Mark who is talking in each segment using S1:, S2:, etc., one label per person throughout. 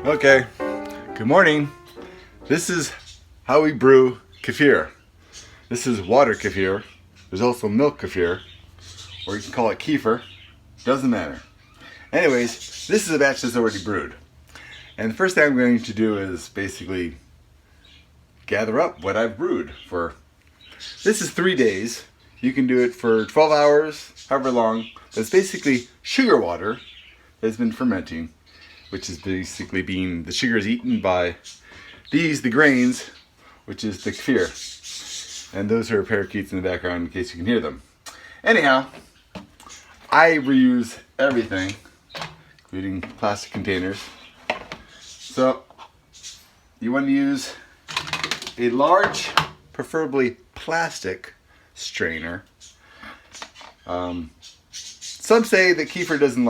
S1: Okay, good morning. This is how we brew kefir. This is water kefir. There's also milk kefir, or you can call it kefir. Doesn't matter. Anyways, this is a batch that's already brewed. And the first thing I'm going to do is basically gather up what I've brewed for. This is 3 days. You can do it for 12 hours, however long. It's basically sugar water that's been fermenting, which is basically being, the sugar is eaten by these, the grains, which is the kefir. And those are parakeets in the background in case you can hear them. Anyhow, I reuse everything, including plastic containers. So you want to use a large, preferably plastic strainer. Some say that kefir doesn't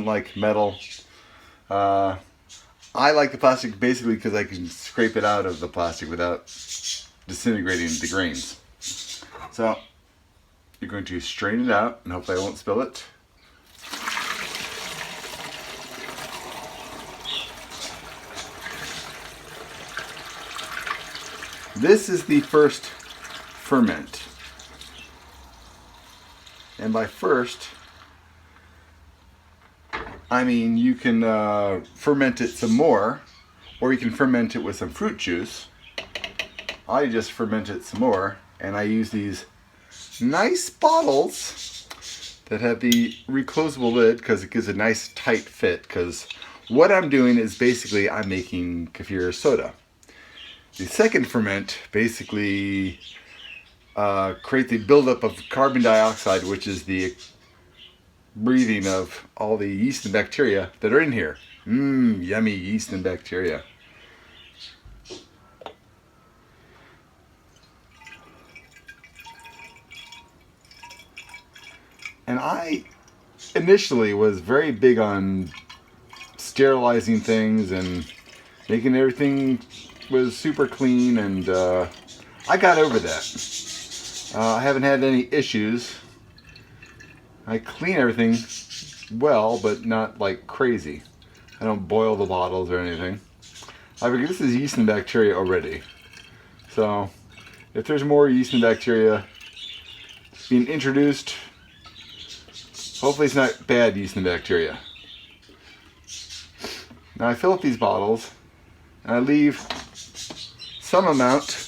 S1: like metal. I like the plastic basically because I can scrape it out of the plastic without disintegrating the grains. So you're going to strain it out, and hopefully I won't spill it. This is the first ferment. And by first, I mean you can ferment it some more, or you can ferment it with some fruit juice. I just ferment it some more, and I use these nice bottles that have the reclosable lid because it gives a nice tight fit, because what I'm doing is basically I'm making kefir soda. The second ferment basically creates the buildup of carbon dioxide, which is the breathing of all the yeast and bacteria that are in here. Yummy yeast and bacteria. And I initially was very big on sterilizing things and making everything was super clean, and I got over that. I haven't had any issues. I clean everything well, but not like crazy. I don't boil the bottles or anything. I figure this is yeast and bacteria already. So if there's more yeast and bacteria being introduced, hopefully it's not bad yeast and bacteria. Now I fill up these bottles and I leave some amount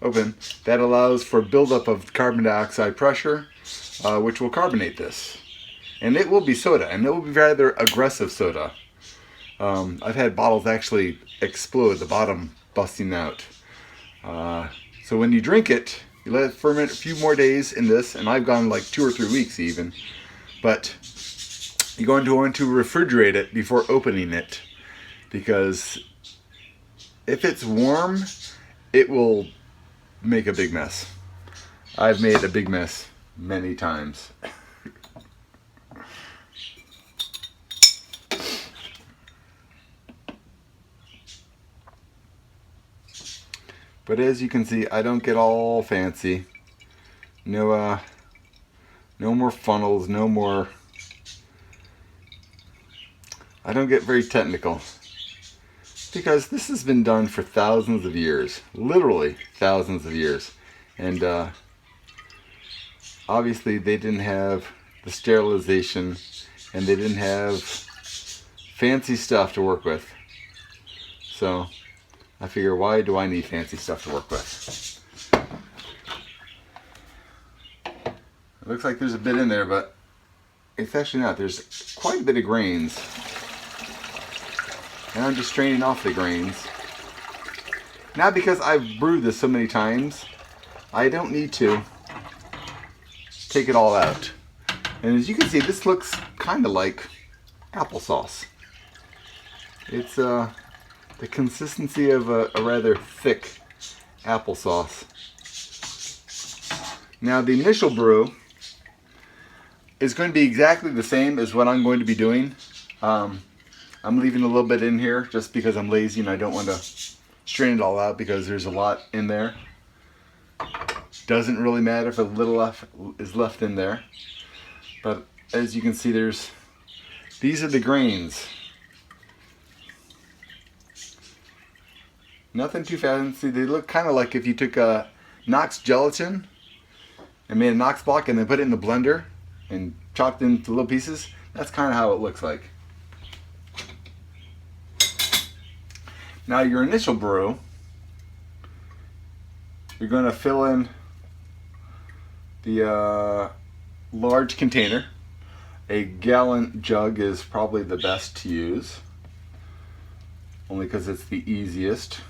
S1: open that allows for buildup of carbon dioxide pressure, which will carbonate this. And it will be soda, and it will be rather aggressive soda. I've had bottles actually explode, the bottom busting out. So when you drink it, you let it ferment a few more days in this, and I've gone like 2 or 3 weeks even. But you're going to want to refrigerate it before opening it, because if it's warm, it will make a big mess. I've made a big mess many times. But as you can see, I don't get all fancy. No more funnels, no more. I don't get very technical, because this has been done for thousands of years, literally thousands of years. And obviously they didn't have the sterilization, and they didn't have fancy stuff to work with. So I figure, why do I need fancy stuff to work with? It looks like there's a bit in there, but it's actually not. There's quite a bit of grains. And I'm just straining off the grains. Now, because I've brewed this so many times, I don't need to take it all out. And as you can see, this looks kind of like applesauce. It's the consistency of a rather thick applesauce. Now, the initial brew is going to be exactly the same as what I'm going to be doing. I'm leaving a little bit in here just because I'm lazy and I don't want to strain it all out, because there's a lot in there. Doesn't really matter if a little is left in there. But as you can see, these are the grains. Nothing too fancy. They look kind of like if you took a Knox gelatin and made a Knox block and then put it in the blender and chopped into little pieces. That's kind of how it looks like. Now your initial brew, you're going to fill in the large container. A gallon jug is probably the best to use, only because it's the easiest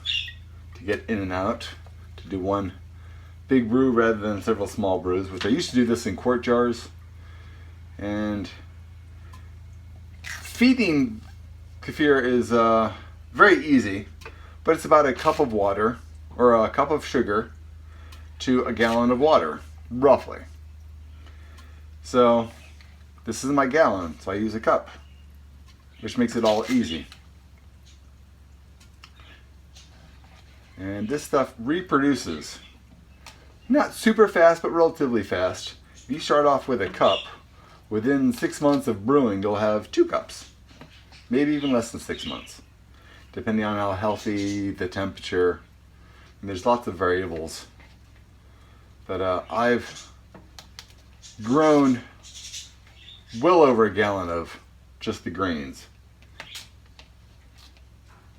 S1: to get in and out, to do one big brew rather than several small brews, which I used to do this in quart jars. And feeding kefir is very easy, but it's about a cup of water or a cup of sugar to a gallon of water, roughly. So this is my gallon, so I use a cup, which makes it all easy. And this stuff reproduces. Not super fast, but relatively fast. If you start off with a cup, within 6 months of brewing, you'll have 2 cups. Maybe even less than 6 months, depending on how healthy, the temperature. And there's lots of variables. But I've grown well over a gallon of just the grains.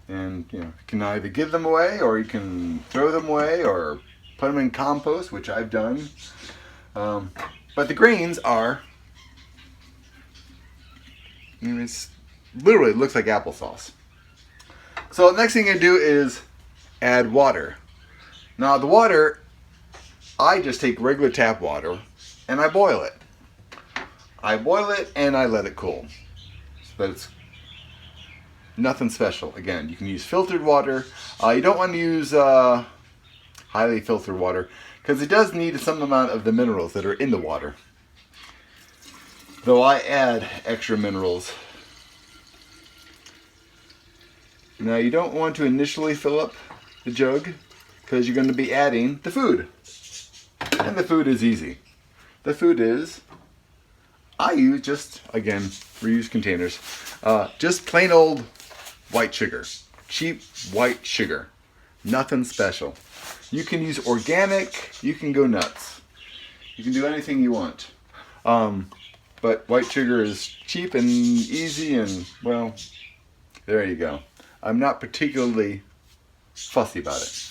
S1: And you can either give them away, or you can throw them away, or put them in compost, which I've done. But the grains are, it literally looks like applesauce. So the next thing you do is add water. Now the water, I just take regular tap water and I boil it. I boil it and I let it cool. So that it's nothing special. Again, you can use filtered water. You don't want to use highly filtered water because it does need some amount of the minerals that are in the water. Though I add extra minerals. Now you don't want to initially fill up the jug because you're going to be adding the food. And the food is easy. The food is, I use just, again, reused containers, just plain old white sugar. Cheap white sugar. Nothing special. You can use organic, you can go nuts. You can do anything you want. But white sugar is cheap and easy and, well, there you go. I'm not particularly fussy about it.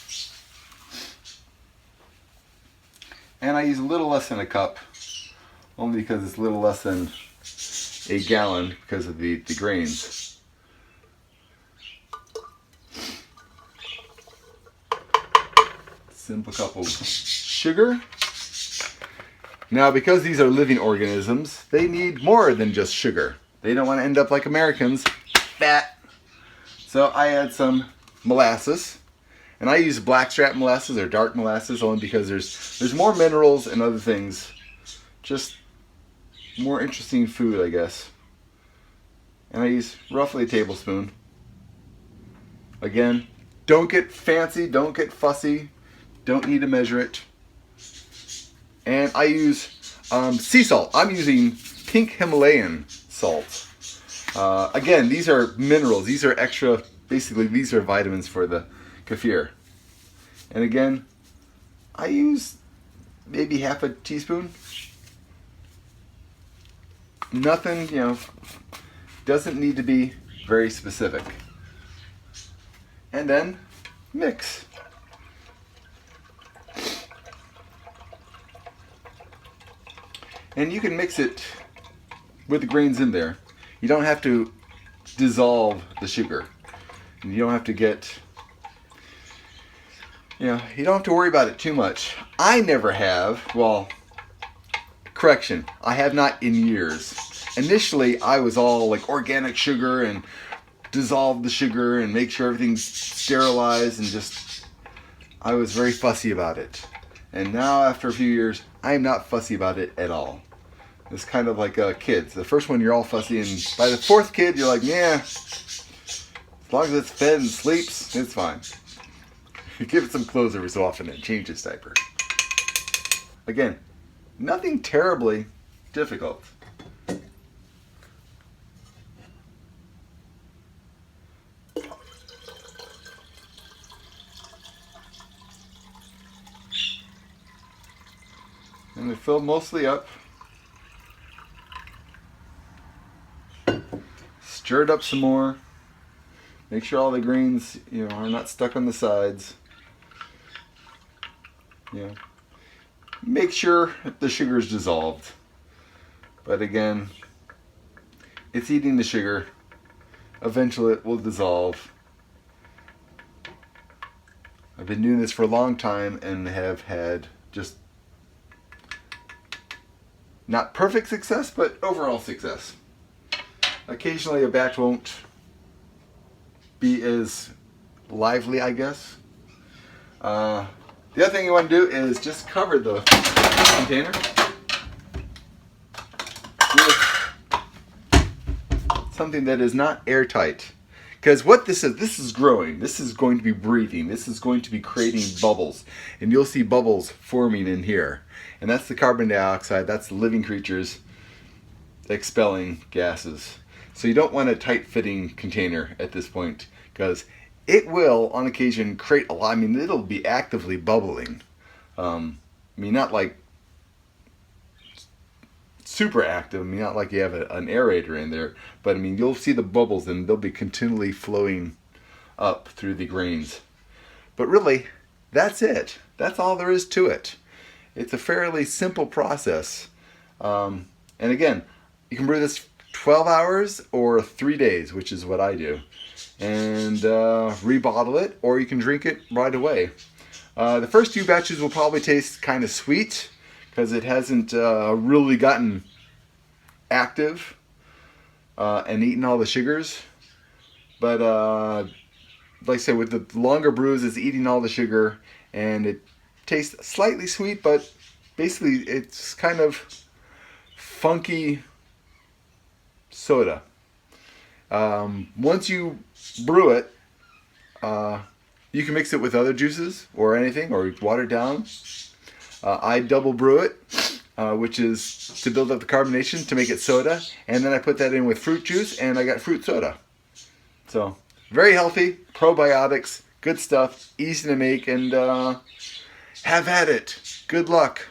S1: And I use a little less than a cup, only because it's a little less than a gallon because of the grains. Simple cup of sugar. Now, because these are living organisms, they need more than just sugar. They don't want to end up like Americans, fat. So I add some molasses. And I use blackstrap molasses or dark molasses only because there's more minerals and other things. Just more interesting food, I guess. And I use roughly a tablespoon. Again, don't get fancy, don't get fussy. Don't need to measure it. And I use sea salt. I'm using pink Himalayan salt. Again, these are minerals. These are extra, basically these are vitamins for the kefir. And again, I use maybe half a teaspoon. Nothing, doesn't need to be very specific. And then mix. And you can mix it with the grains in there. You don't have to dissolve the sugar. And you don't have to get, you don't have to worry about it too much. I never have, well, correction, I have not in years. Initially, I was all like organic sugar and dissolve the sugar and make sure everything's sterilized and just, I was very fussy about it. And now after a few years, I am not fussy about it at all. It's kind of like kids. The first one you're all fussy, and by the 4th kid you're like, yeah, as long as it's fed and sleeps, it's fine. You give it some clothes every so often and change its diaper. Again, nothing terribly difficult. And they fill mostly up. Stir it up some more. Make sure all the grains, are not stuck on the sides. Make sure the sugar is dissolved. But again, it's eating the sugar. Eventually it will dissolve. I've been doing this for a long time and have had just not perfect success, but overall success. Occasionally a batch won't be as lively, I guess. The other thing you want to do is just cover the container with something that is not airtight. Because what this is growing. This is going to be breathing. This is going to be creating bubbles. And you'll see bubbles forming in here. And that's the carbon dioxide. That's the living creatures expelling gases. So you don't want a tight-fitting container at this point, because it will, on occasion, create a lot. I mean, it'll be actively bubbling. Not like super active. Not like you have an aerator in there. But, you'll see the bubbles, and they'll be continually flowing up through the grains. But really, that's it. That's all there is to it. It's a fairly simple process. And again, you can brew this 12 hours or 3 days, which is what I do. And rebottle it, or you can drink it right away. The first few batches will probably taste kind of sweet because it hasn't really gotten active and eaten all the sugars. But like I said, with the longer brews, it's eating all the sugar and it tastes slightly sweet, but basically it's kind of funky soda. Once you brew it, you can mix it with other juices or anything, or water it down. I double brew it, which is to build up the carbonation to make it soda, and then I put that in with fruit juice, and I got fruit soda. So very healthy, probiotics, good stuff, easy to make, and have at it. Good luck.